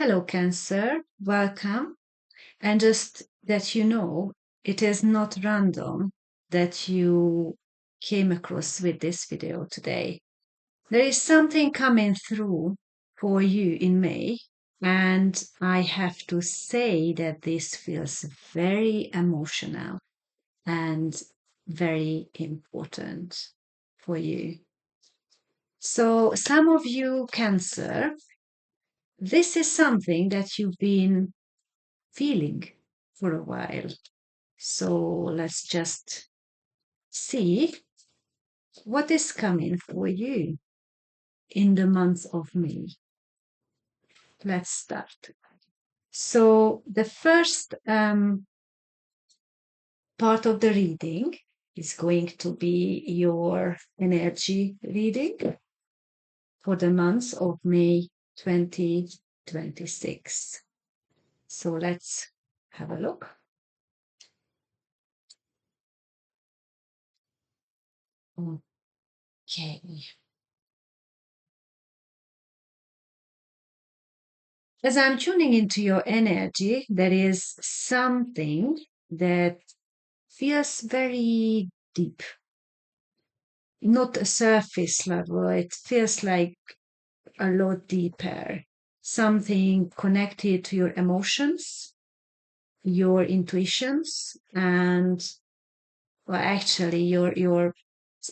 Hello, Cancer. Welcome. And just that you know, it is not random that you came across with this video today. There is something coming through for you in May, and I have to say that this feels very emotional and very important for you. So, some of you, Cancer, this is something that you've been feeling for a while. So let's just see what is coming for you in the month of May. Let's start. So the first part of the reading is going to be your energy reading for the month of May 2026. So let's have a look. Okay. As I'm tuning into your energy, there is something that feels very deep, not a surface level. It feels like a lot deeper, something connected to your emotions, your intuitions, and well, actually, your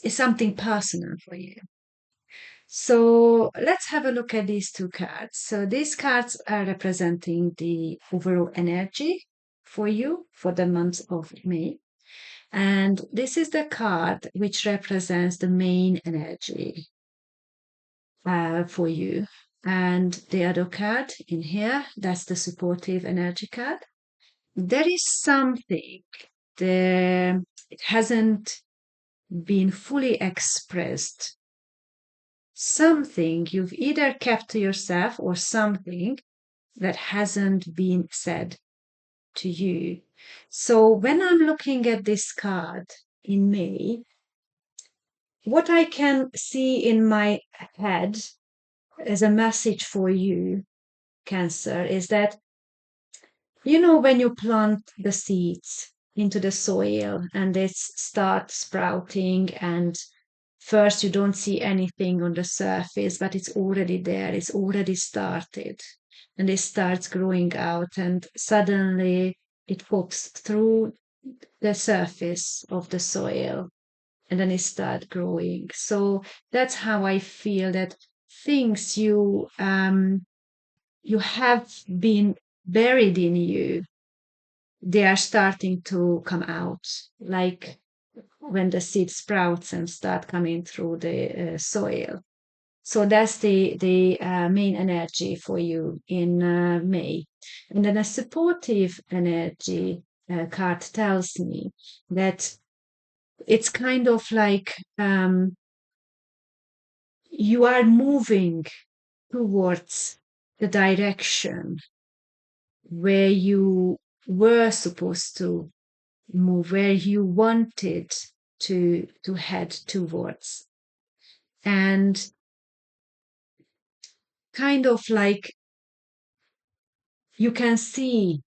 it's something personal for you. So let's have a look at these two cards. So these cards are representing the overall energy for you for the month of May. And this is the card which represents the main energy for you. And the other card in here, that's the supportive energy card. There is something that it hasn't been fully expressed, something you've either kept to yourself or something that hasn't been said to you. So when I'm looking at this card in May, what I can see in my head as a message for you, Cancer, is that when you plant the seeds into the soil and they start sprouting, and first you don't see anything on the surface, but it's already there, it's already started, and it starts growing out, and suddenly it pops through the surface of the soil and then it starts growing. So that's how I feel that things you have been buried in you, they are starting to come out, like when the seed sprouts and start coming through the soil. So that's the main energy for you in May. And then a supportive energy card tells me that it's kind of like you are moving towards the direction where you were supposed to move, where you wanted to head towards. And kind of like you can see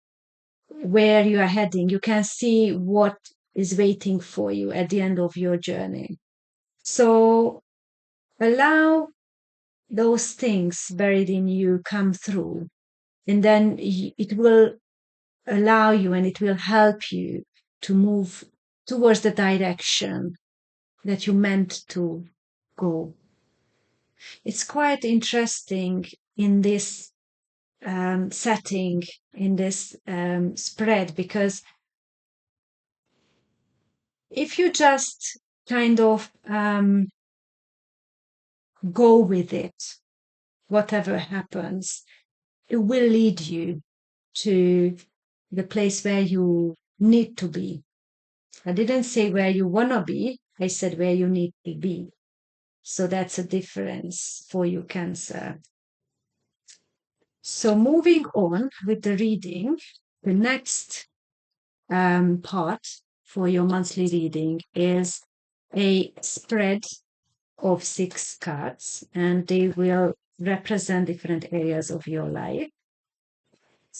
where you are heading, you can see what is waiting for you at the end of your journey. So allow those things buried in you come through, and then it will allow you and it will help you to move towards the direction that you meant to go. It's quite interesting in this setting, in this spread, because if you just kind of go with it, whatever happens, it will lead you to the place where you need to be. I didn't say where you want to be, I said where you need to be. So that's a difference for you, Cancer. So moving on with the reading, the next part for your monthly reading is a spread of 6 cards, and they will represent different areas of your life.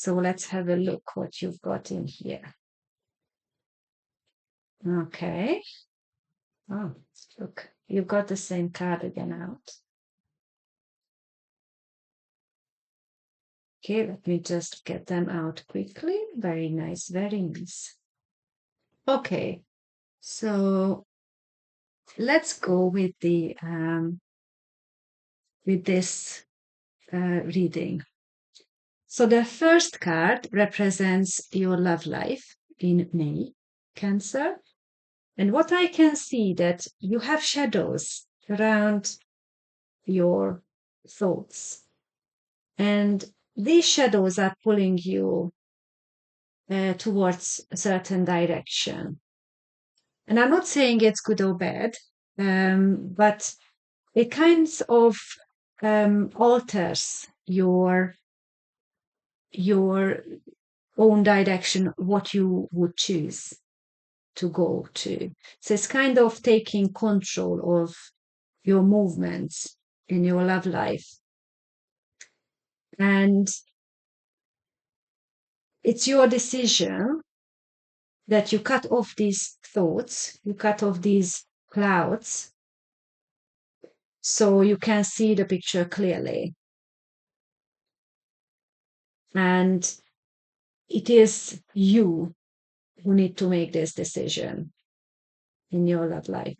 So let's have a look what you've got in here. Okay. Oh, look, you've got the same card again out. Okay, let me just get them out quickly. Very nice, very nice. Okay, so let's go with the with this reading. So the first card represents your love life in May, Cancer. And what I can see that you have shadows around your thoughts. And these shadows are pulling you towards a certain direction. And I'm not saying it's good or bad, but it kind of alters your own direction, what you would choose to go to. So it's kind of taking control of your movements in your love life. And it's your decision that you cut off these thoughts, you cut off these clouds, so you can see the picture clearly. And it is you who need to make this decision in your love life.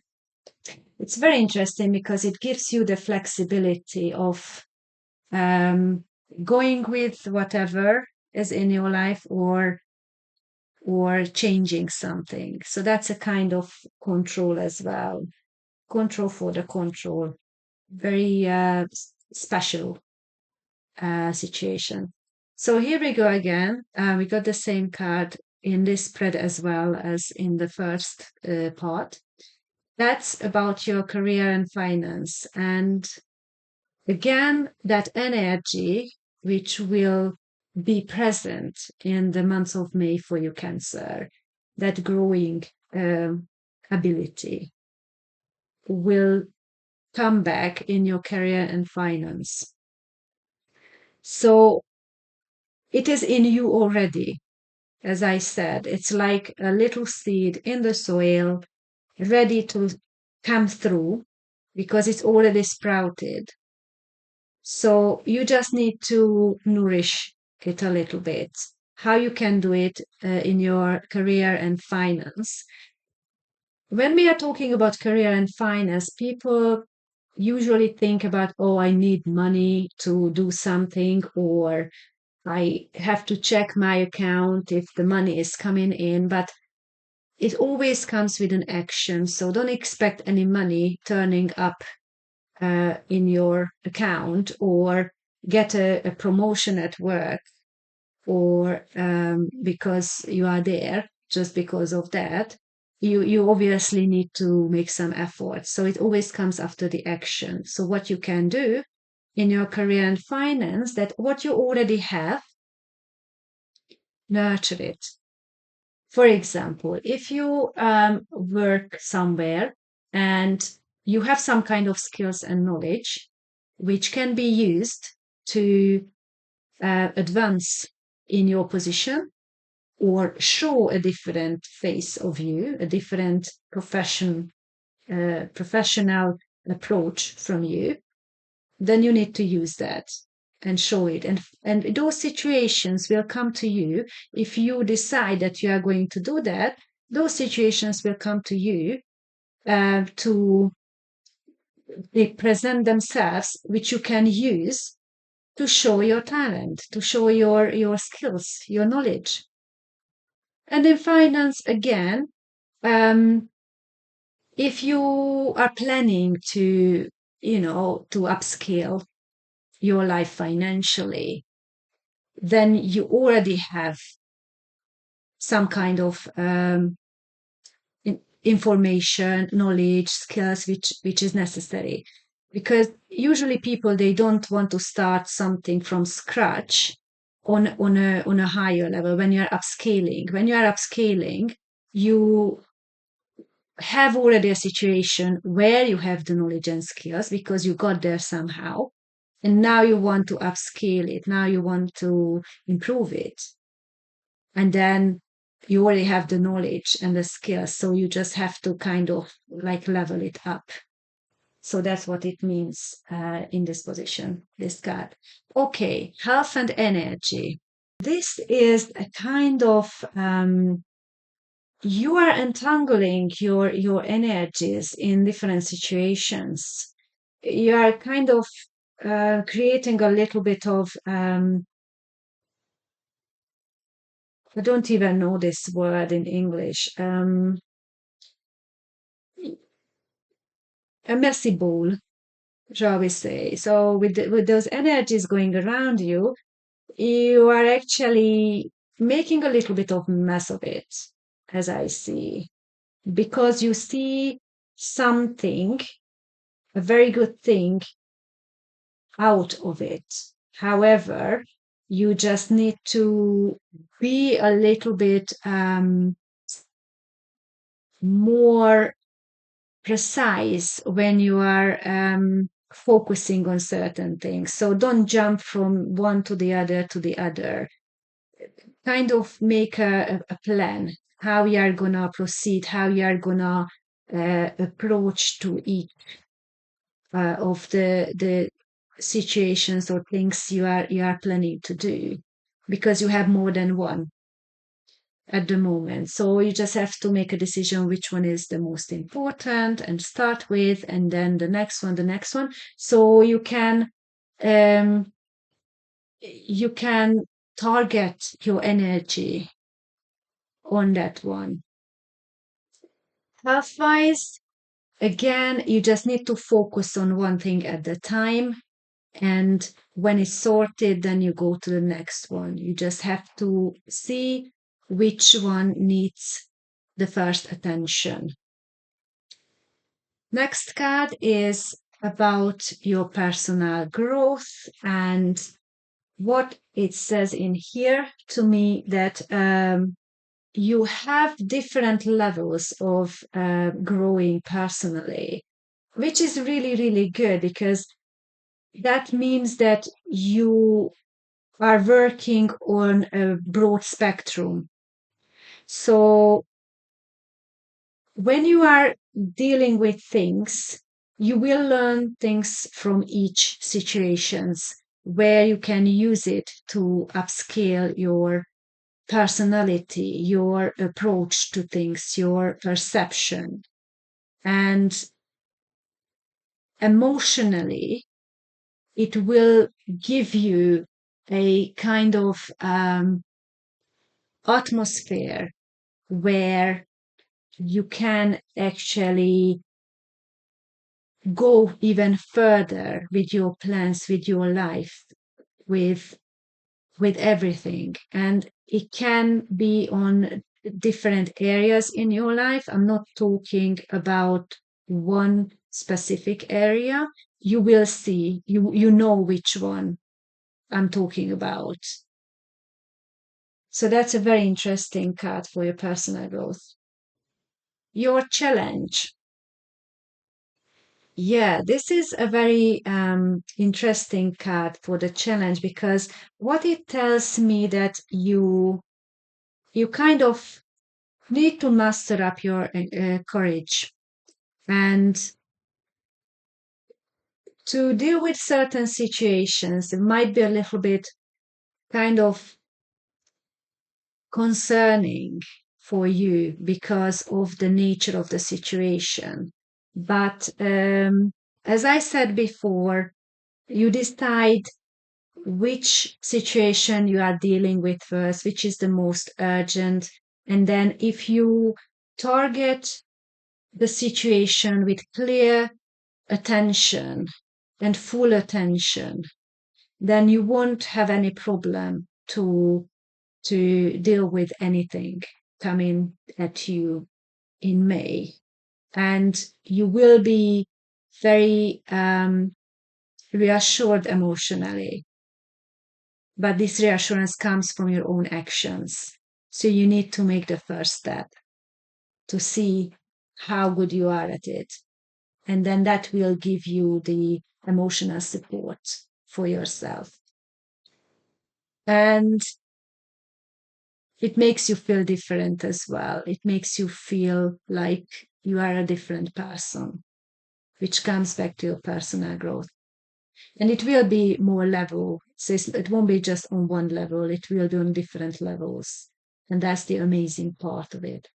It's very interesting because it gives you the flexibility of going with whatever is in your life or changing something. So that's a kind of control as well. Control for the control. Very special situation. So here we go again. We got the same card in this spread as well as in the first part. That's about your career and finance. And again, that energy which will be present in the month of May for you, Cancer, that growing ability will come back in your career and finance. So it is in you already. As I said, it's like a little seed in the soil, ready to come through because it's already sprouted. So you just need to nourish it a little bit. How you can do it in your career and finance. When we are talking about career and finance, people usually think about, oh, I need money to do something, or I have to check my account if the money is coming in. But it always comes with an action. So don't expect any money turning up in your account or get a promotion at work or because you are there just because of that. You obviously need to make some effort. So it always comes after the action. So what you can do in your career and finance, that what you already have, nurture it. For example, if you work somewhere and you have some kind of skills and knowledge which can be used to advance in your position or show a different face of you, a different professional approach from you, then you need to use that and show it. And those situations will come to you if you decide that you are going to do that. Those situations will come to you to they present themselves, which you can use to show your talent, to show your skills, your knowledge. And in finance, again, um, if you are planning to upscale your life financially, then you already have some kind of information, knowledge, skills which is necessary. Because usually people they don't want to start something from scratch on a higher level when you are upscaling. When you are upscaling, you have already a situation where you have the knowledge and skills because you got there somehow. And now you want to upscale it. Now you want to improve it. And then you already have the knowledge and the skills. So you just have to kind of like level it up. So that's what it means in this position, this card. Okay, health and energy. This is a kind of you are entangling your energies in different situations. You are kind of creating a little bit of I don't even know this word in English. A messy bowl, shall we say? So with those energies going around you, you are actually making a little bit of mess of it, as I see, because you see something, a very good thing out of it. However, you just need to be a little bit more precise when you are focusing on certain things. So don't jump from one to the other to the other. Kind of make a plan how you are gonna proceed, how you are gonna approach to each of the situations or things you are planning to do, because you have more than one at the moment. So you just have to make a decision which one is the most important and start with, and then the next one, the next one. So um, you can target your energy on that one. Health wise, again, you just need to focus on one thing at the time. And when it's sorted, then you go to the next one. You just have to see which one needs the first attention. Next card is about your personal growth, and what it says in here to me that you have different levels of growing personally, which is really, really good, because that means that you are working on a broad spectrum. So when you are dealing with things, you will learn things from each situations where you can use it to upscale your personality, your approach to things, your perception. And emotionally, it will give you a kind of atmosphere where you can actually go even further with your plans, with your life, with everything. And it can be on different areas in your life. I'm not talking about one specific area. You will see, you know which one I'm talking about. So that's a very interesting card for your personal growth. Your challenge. Yeah, this is a very interesting card for the challenge, because what it tells me that you kind of need to muster up your courage and to deal with certain situations. It might be a little bit kind of concerning for you because of the nature of the situation. But as I said before, you decide which situation you are dealing with first, which is the most urgent. And then if you target the situation with clear attention and full attention, then you won't have any problem to deal with anything coming at you in May. And you will be very reassured emotionally. But this reassurance comes from your own actions. So you need to make the first step to see how good you are at it. And then that will give you the emotional support for yourself. And it makes you feel different as well. It makes you feel like you are a different person, which comes back to your personal growth. And it will be more level. So it won't be just on one level, it will be on different levels. And that's the amazing part of it.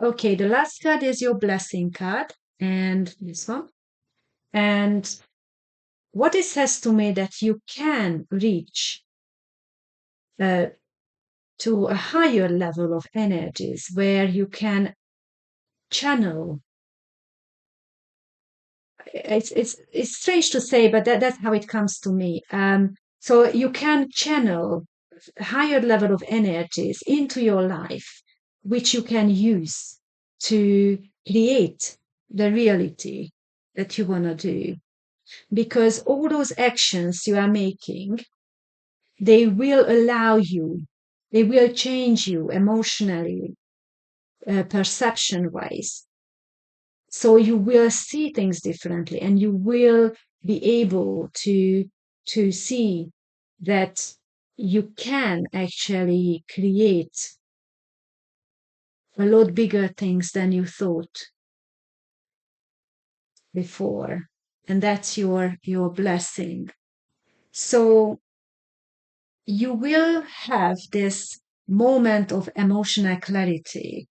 Okay, the last card is your blessing card, and this one. And what it says to me that you can reach uh, to a higher level of energies where you can channel. It's strange to say, but that's how it comes to me. So you can channel higher level of energies into your life, which you can use to create the reality that you want to do. Because all those actions you are making, they will allow you, they will change you emotionally, perception wise. So you will see things differently, and you will be able to see that you can actually create a lot bigger things than you thought before. And that's your blessing. So you will have this moment of emotional clarity.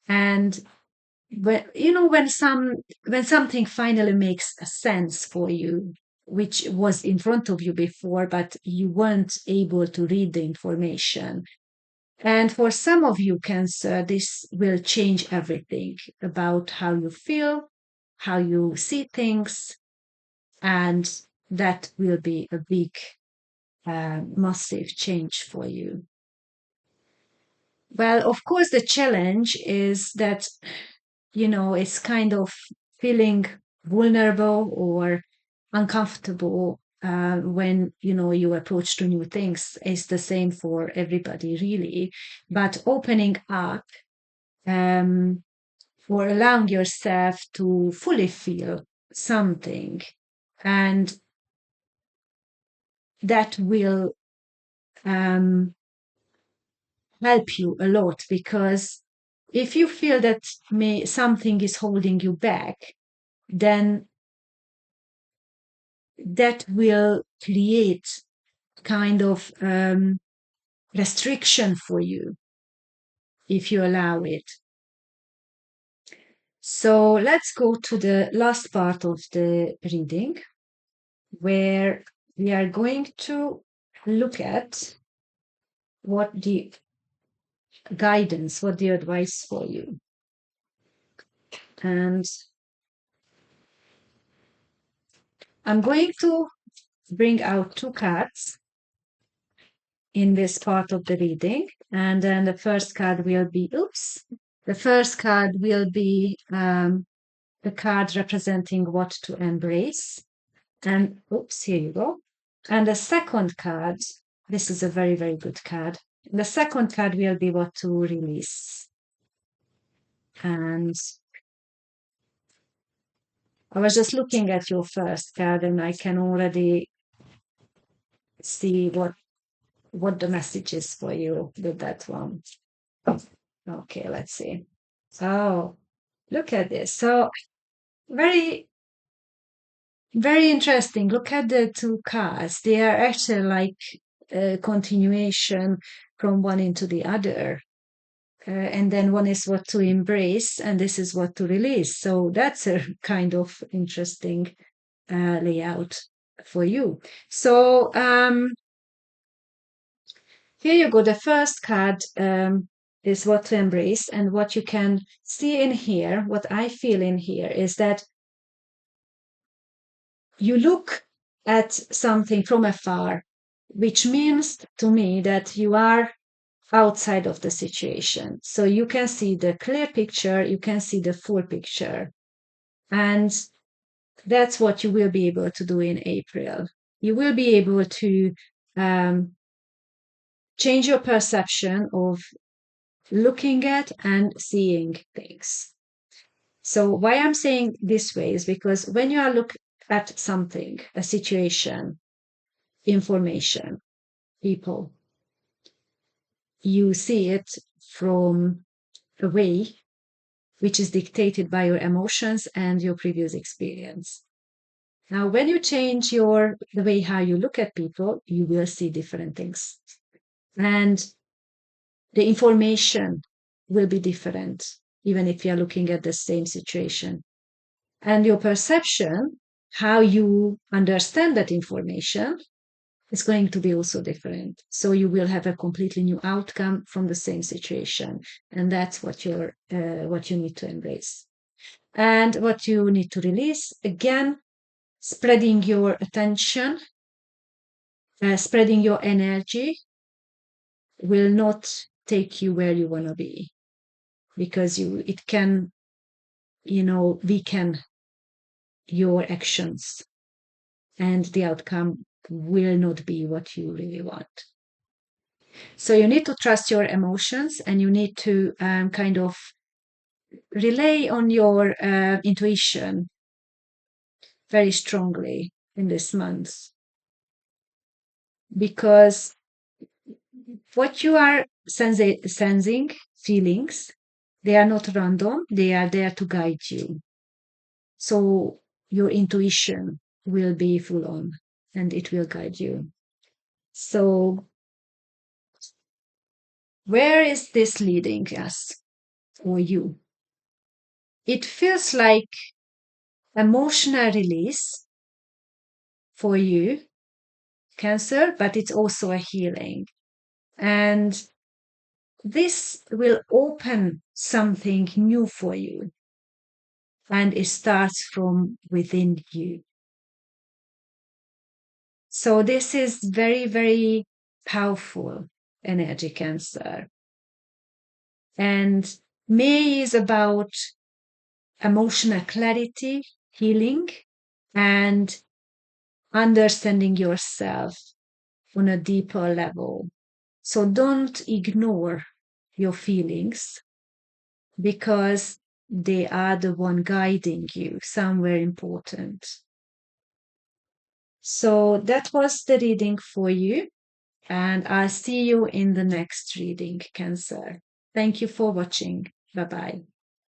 And when when something finally makes a sense for you, which was in front of you before, but you weren't able to read the information. And for some of you, Cancer, this will change everything about how you feel, how you see things, and that will be a big, massive change for you. Well, of course, the challenge is that, it's kind of feeling vulnerable or uncomfortable when, you approach to new things. It's the same for everybody, really. But opening up, um, or allowing yourself to fully feel something, and that will um, help you a lot, because if you feel that something is holding you back, then that will create kind of restriction for you if you allow it. So let's go to the last part of the reading, where we are going to look at what the guidance, what the advice for you. And I'm going to bring out two cards in this part of the reading. And then the first card will be, the first card will be the card representing what to embrace. And here you go. And the second card, this is a very, very good card. The second card will be what to release. And I was just looking at your first card, and I can already see what the message is for you with that one. Okay, let's see. Oh, look at this. So very, very interesting. Look at the two cards. They are actually like a continuation from one into the other. And then one is what to embrace, and this is what to release. So that's a kind of interesting layout for you. So here you go. The first card is what to embrace, and what you can see in here, what I feel in here, is that you look at something from afar, which means to me that you are outside of the situation. So you can see the clear picture, you can see the full picture. And that's what you will be able to do in April. You will be able to change your perception of looking at and seeing things. So why I'm saying this way is because when you are look at something, a situation, information, people. You see it from a way which is dictated by your emotions and your previous experience. Now, when you change the way how you look at people, you will see different things. And the information will be different, even if you're looking at the same situation. And your perception, how you understand that information, is going to be also different. So you will have a completely new outcome from the same situation. And that's what you need to embrace. And what you need to release, again, spreading your attention, spreading your energy will not take you where you want to be, because it can, weaken your actions, and the outcome will not be what you really want. So you need to trust your emotions, and you need to kind of rely on your intuition very strongly in this month, because what you are sensing, feelings, they are not random, they are there to guide you. So your intuition will be full on, and it will guide you. So, where is this leading us or you? It feels like emotional release for you, Cancer, but it's also a healing. And this will open something new for you, and it starts from within you. So this is very, very powerful energy, Cancer. And May is about emotional clarity, healing, and understanding yourself on a deeper level. So don't ignore your feelings, because they are the one guiding you somewhere important. So that was the reading for you, and I'll see you in the next reading, Cancer. Thank you for watching. Bye bye.